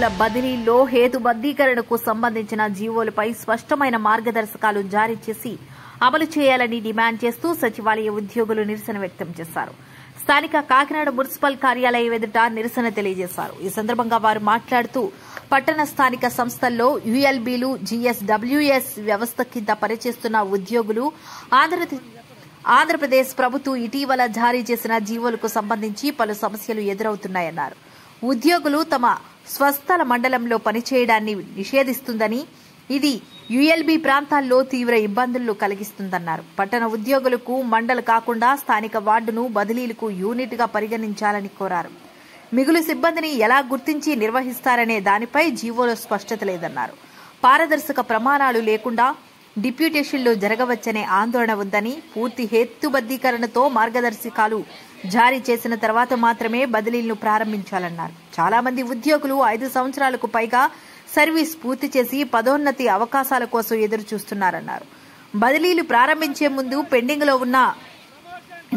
ఉద్యోగుల బదిలీలో హేతుబద్ధీకరణకు సంబంధించిన జీవోలపై స్పష్టమైన మార్గదర్శకాలు జారీ చేసి అమలు చేయాలని డిమాండ్ చేస్తూ సచివాలయ ఉద్యోగులు నిరసన వ్యక్తం చేశారు. స్థానిక కాకినాడ మున్సిపల్ కార్యాలయం ఎదుట నిరసన తెలియజేశారు. ఈ సందర్భంగా వారు మాట్లాడుతూ పట్టణ స్థానిక సంస్థల్లో యుఎల్బీలు, జీఎస్డబ్ల్యూఎస్ వ్యవస్థ కింద పనిచేస్తున్న ఉద్యోగులు ఆంధ్రప్రదేశ్ ప్రభుత్వం ఇటీవల జారీ చేసిన జీవోలకు సంబంధించి పలు సమస్యలు ఎదురవుతున్నాయన్నారు. ఉద్యోగులు తమ స్వస్థల మండలంలో పనిచేయడాన్ని నిషేధిస్తుందని, ఇది యుఎల్బీ ప్రాంతాల్లో తీవ్ర ఇబ్బందులు కలిగిస్తుందన్నారు. పట్టణ ఉద్యోగులకు మండల కాకుండా స్థానిక వార్డును బదిలీలకు యూనిట్ గా పరిగణించాలని కోరారు. మిగులు సిబ్బందిని ఎలా గుర్తించి నిర్వహిస్తారనే దానిపై జీవోలో స్పష్టత లేదన్నారు. పారదర్శక ప్రమాణాలు లేకుండా డిప్యూటేషన్లు జరగవచ్చనే ఆందోళన ఉందని, పూర్తి హేతుబద్ధీకరణతో మార్గదర్శకాలు జారీ చేసిన తర్వాత మాత్రమే బదిలీలను ప్రారంభించాలన్నారు. చాలా మంది ఉద్యోగులు 5 సంవత్సరాలకు పైగా సర్వీస్ పూర్తి చేసి పదోన్నతి అవకాశాల కోసం ఎదురు చూస్తున్నారన్నారు. బదిలీలు ప్రారంభించే ముందు పెండింగ్ లో ఉన్న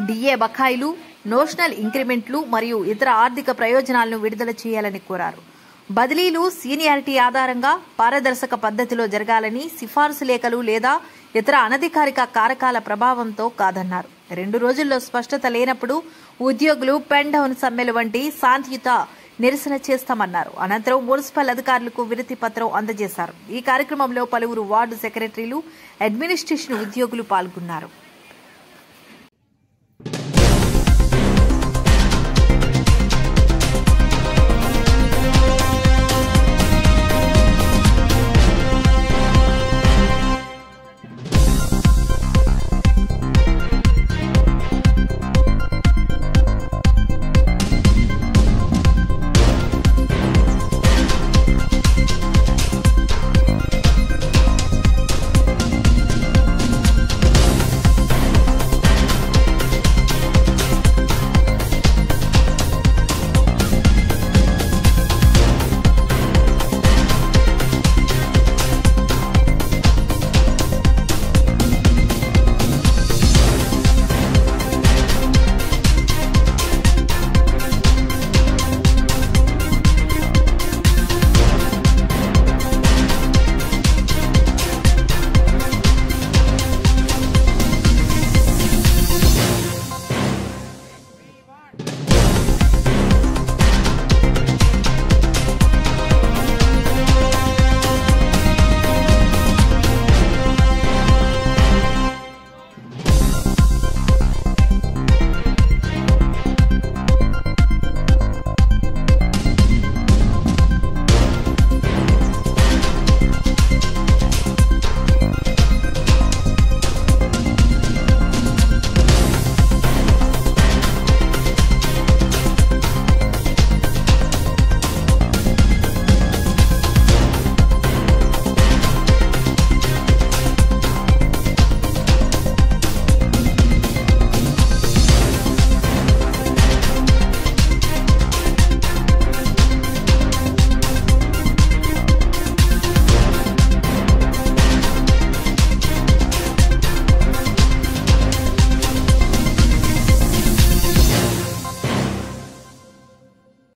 డిఏ బకాయిలు, నోషనల్ ఇంక్రిమెంట్లు మరియు ఇతర ఆర్థిక ప్రయోజనాలను విడుదల చేయాలని కోరారు. బదిలీలు సీనియారిటీ ఆధారంగా పారదర్శక పద్ధతిలో జరగాలని, సిఫార్సు లేఖలు లేదా ఇతర అనధికారిక కారకాల ప్రభావంతో కాదన్నారు. 2 రోజుల్లో స్పష్టత లేనప్పుడు ఉద్యోగులు పెన్ డౌన్ సమ్మెలు వంటి శాంతియుత నిరసన చేస్తామన్నారు. అనంతరం మున్సిపల్ అధికారులకు వినతి పత్రం అందజేశారు. ఈ కార్యక్రమంలో పలువురు వార్డు సెక్రటరీలు, అడ్మినిస్ట్రేషన్ ఉద్యోగులు పాల్గొన్నారు.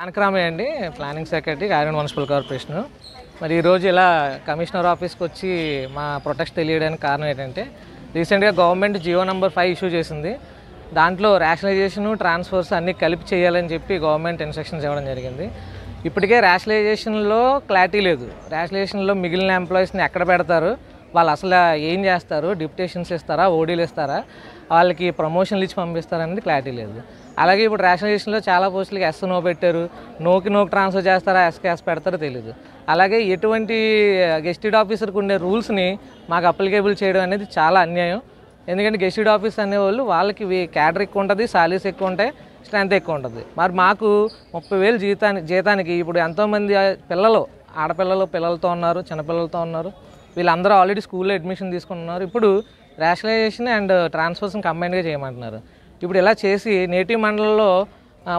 అనకరామయ్య అండి, planning secretary, Kakinada municipal corporation. మరి ఈరోజు ఇలా కమిషనర్ ఆఫీస్కి వచ్చి మా ప్రొటెస్ట్ తెలియడానికి కారణం ఏంటంటే, రీసెంట్గా గవర్నమెంట్ జియో నెంబర్ 5 ఇష్యూ చేసింది. దాంట్లో రేషనలైజేషను, ట్రాన్స్ఫర్స్ అన్నీ కలిపి చేయాలని చెప్పి గవర్నమెంట్ ఇన్స్ట్రక్షన్స్ ఇవ్వడం జరిగింది. ఇప్పటికే రేషనలైజేషన్లో క్లారిటీ లేదు. రేషనలైజేషన్లో మిగిలిన ఎంప్లాయీస్ని ఎక్కడ పెడతారు, వాళ్ళు అసలు ఏం చేస్తారు, డిప్యుటేషన్స్ ఇస్తారా, ఓడీలు ఇస్తారా, వాళ్ళకి ప్రమోషన్లు ఇచ్చి పంపిస్తారనేది క్లారిటీ లేదు. అలాగే ఇప్పుడు రేషనలైజేషన్లో చాలా పోస్టులకి ఎస్ నో పెట్టారు. నోకి ట్రాన్స్ఫర్ చేస్తారా, ఎస్కి ఎస్ పెడతారో తెలియదు. అలాగే ఎటువంటి గెస్టెడ్ ఆఫీసర్కి ఉండే రూల్స్ని మాకు అప్లికేబుల్ చేయడం అనేది చాలా అన్యాయం. ఎందుకంటే గెస్టెడ్ ఆఫీస్ అనేవాళ్ళు వాళ్ళకి క్యాడర్ ఎక్కువ ఉంటుంది, సాలరీస్ ఎక్కువ ఉంటాయి, స్ట్రెంత్ ఎక్కువ ఉంటుంది. మరి మాకు 30,000 జీతానికి ఇప్పుడు ఎంతోమంది పిల్లలు, ఆడపిల్లలు పిల్లలతో ఉన్నారు, చిన్నపిల్లలతో ఉన్నారు. వీళ్ళందరూ ఆల్రెడీ స్కూల్లో అడ్మిషన్ తీసుకుంటున్నారు. ఇప్పుడు రేషనలైజేషన్ అండ్ ట్రాన్స్ఫర్స్ని కంబైన్డ్గా చేయమంటున్నారు. ఇప్పుడు ఇలా చేసి నేటివ్ మండలంలో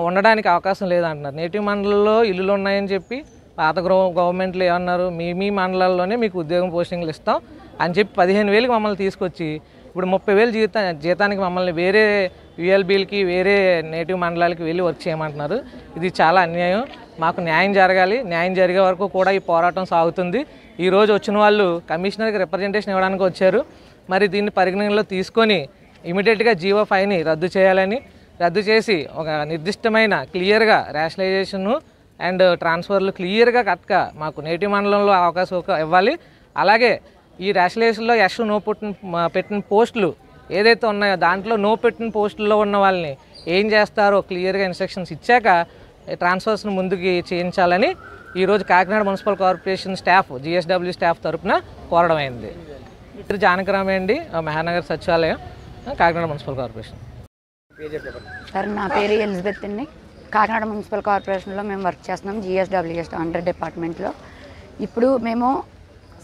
ఉండడానికి అవకాశం లేదంటున్నారు. నేటివ్ మండలంలో ఇల్లులు ఉన్నాయని చెప్పి పాత గవర్నమెంట్లు ఏమన్నారు, మీ మండలాల్లోనే మీకు ఉద్యోగం పోస్టింగ్లు ఇస్తాం అని చెప్పి 15,000కి మమ్మల్ని తీసుకొచ్చి ఇప్పుడు 30,000 జీతానికి మమ్మల్ని వేరే యుఎల్బీలకి, వేరే నేటివ్ మండలాలకి వెళ్ళి వర్క్ చేయమంటున్నారు. ఇది చాలా అన్యాయం. మాకు న్యాయం జరగాలి. న్యాయం జరిగే వరకు కూడా ఈ పోరాటం సాగుతుంది. ఈరోజు వచ్చిన వాళ్ళు కమిషనర్కి రిప్రజెంటేషన్ ఇవ్వడానికి వచ్చారు. మరి దీన్ని పరిగణనలో తీసుకొని ఇమీడియట్గా జీవో 5ని రద్దు చేయాలని, రద్దు చేసి ఒక నిర్దిష్టమైన క్లియర్గా రేషనలైజేషను అండ్ ట్రాన్స్ఫర్లు క్లియర్గా కరెక్ట్గా మాకు నేటివ్ మండలంలో అవకాశం ఇవ్వాలి. అలాగే ఈ రేషనలైజేషన్లో యష్ నో పెట్టిన పోస్టులు ఏదైతే ఉన్నాయో దాంట్లో నో పెట్టిన పోస్టుల్లో ఉన్న వాళ్ళని ఏం చేస్తారో క్లియర్గా ఇన్స్ట్రక్షన్స్ ఇచ్చాక ట్రాన్స్ఫర్స్ను ముందుకు చేయించాలని ఈరోజు Kakinada municipal corporation staff GSW staff తరఫున కోరడం అయింది. జానకరామే అండి, మహానగర్ సచివాలయం, కాకినాడ మున్సిపల్ కార్పొరేషన్. సార్ నా పేరు ఎలిజబెత్ అండి. కాకినాడ మున్సిపల్ కార్పొరేషన్లో మేము వర్క్ చేస్తున్నాం GSWS అండర్ డిపార్ట్మెంట్లో. ఇప్పుడు మేము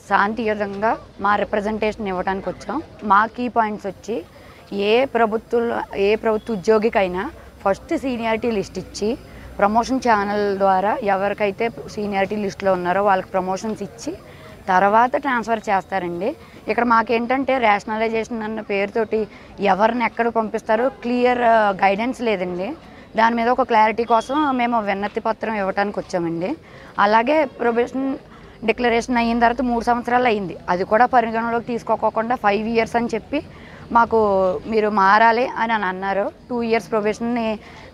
శాంతియుతంగా మా రిప్రజెంటేషన్ ఇవ్వడానికి వచ్చాం. మా కీ పాయింట్స్ వచ్చి ఏ ప్రభుత్వ ఉద్యోగికైనా ఫస్ట్ సీనియారిటీ లిస్ట్ ఇచ్చి ప్రమోషన్ ఛానల్ ద్వారా ఎవరికైతే సీనియారిటీ లిస్ట్లో ఉన్నారో వాళ్ళకి ప్రమోషన్స్ ఇచ్చి తర్వాత ట్రాన్స్ఫర్ చేస్తారండి. ఇక్కడ మాకేంటంటే రేషనలైజేషన్ అన్న పేరుతోటి ఎవరిని ఎక్కడ పంపిస్తారో క్లియర్ గైడెన్స్ లేదండి. దాని మీద ఒక క్లారిటీ కోసం మేము విన్నతి పత్రం ఇవ్వడానికి వచ్చామండి. అలాగే ప్రొబేషన్ డిక్లరేషన్ అయిన తర్వాత 3 సంవత్సరాలు అయింది. అది కూడా పరిగణలోకి తీసుకోకుండా 5 years అని చెప్పి మాకు మీరు మారాలి అని అన్నారు. 2 years ప్రొబేషన్ని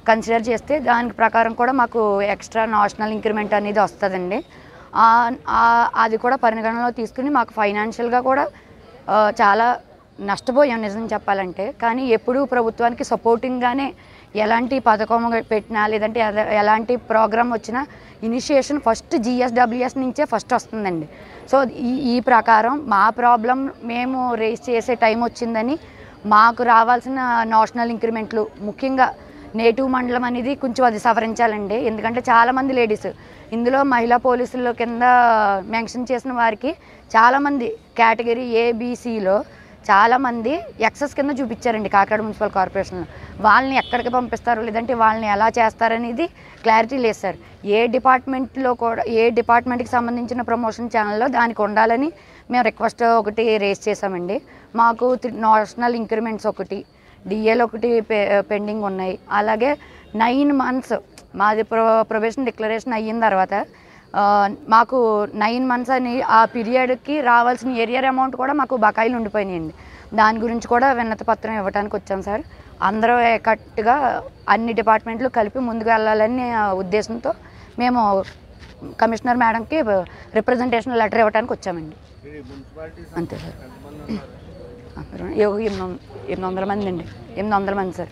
కన్సిడర్ చేస్తే దాని ప్రకారం కూడా మాకు ఎక్స్ట్రా నేషనల్ ఇంక్రిమెంట్ అనేది వస్తుందండి. అది కూడా పరిగణనలో తీసుకుని మాకు ఫైనాన్షియల్గా కూడా చాలా నష్టపోయాం నిజం చెప్పాలంటే. కానీ ఎప్పుడూ ప్రభుత్వానికి సపోర్టింగ్గానే ఎలాంటి పథకం పెట్టినా లేదంటే ఎలాంటి ప్రోగ్రామ్ వచ్చినా ఇనిషియేషన్ ఫస్ట్ GSWS నుంచే ఫస్ట్ వస్తుందండి. సో ఈ ప్రకారం మా ప్రాబ్లం మేము రేస్ చేసే టైం వచ్చిందని మాకు రావాల్సిన నేషనల్ ఇంక్రిమెంట్లు ముఖ్యంగా నేటివ్ మండలం అనేది కొంచెం అది సవరించాలండి. ఎందుకంటే చాలామంది లేడీస్ ఇందులో మహిళా పోలీసుల కింద మెన్షన్ చేసిన వారికి చాలామంది కేటగిరీ ABCలో చాలామంది ఎక్సెస్ కింద చూపించారండి కాకినాడ మున్సిపల్ కార్పొరేషన్లో. వాళ్ళని ఎక్కడికి పంపిస్తారు లేదంటే వాళ్ళని ఎలా చేస్తారనేది క్లారిటీ లేదు సార్. ఏ డిపార్ట్మెంట్లో కూడా ఏ డిపార్ట్మెంట్కి సంబంధించిన ప్రమోషన్ ఛానల్లో దానికి ఉండాలని మేము రిక్వెస్ట్ ఒకటి రేస్ చేసామండి. మాకు నేషనల్ ఇంక్రిమెంట్స్ ఒకటి DL ఒకటి పెండింగ్ ఉన్నాయి. అలాగే 9 months మాది ప్రొబేషన్ డిక్లరేషన్ అయిన తర్వాత మాకు 9 months అని ఆ పీరియడ్కి రావాల్సిన ఏరియర్ అమౌంట్ కూడా మాకు బకాయిలు ఉండిపోయినాయండి. దాని గురించి కూడా విన్నతి పత్రం ఇవ్వడానికి వచ్చాం సార్. అందరూ కరెక్ట్గా అన్ని డిపార్ట్మెంట్లు కలిపి ముందుకు వెళ్ళాలని ఉద్దేశంతో మేము కమిషనర్ మేడంకి రిప్రజెంటేషన్ లెటర్ ఇవ్వడానికి వచ్చామండి. అంతే సార్. 800 మంది అండి. 800 మంది సార్.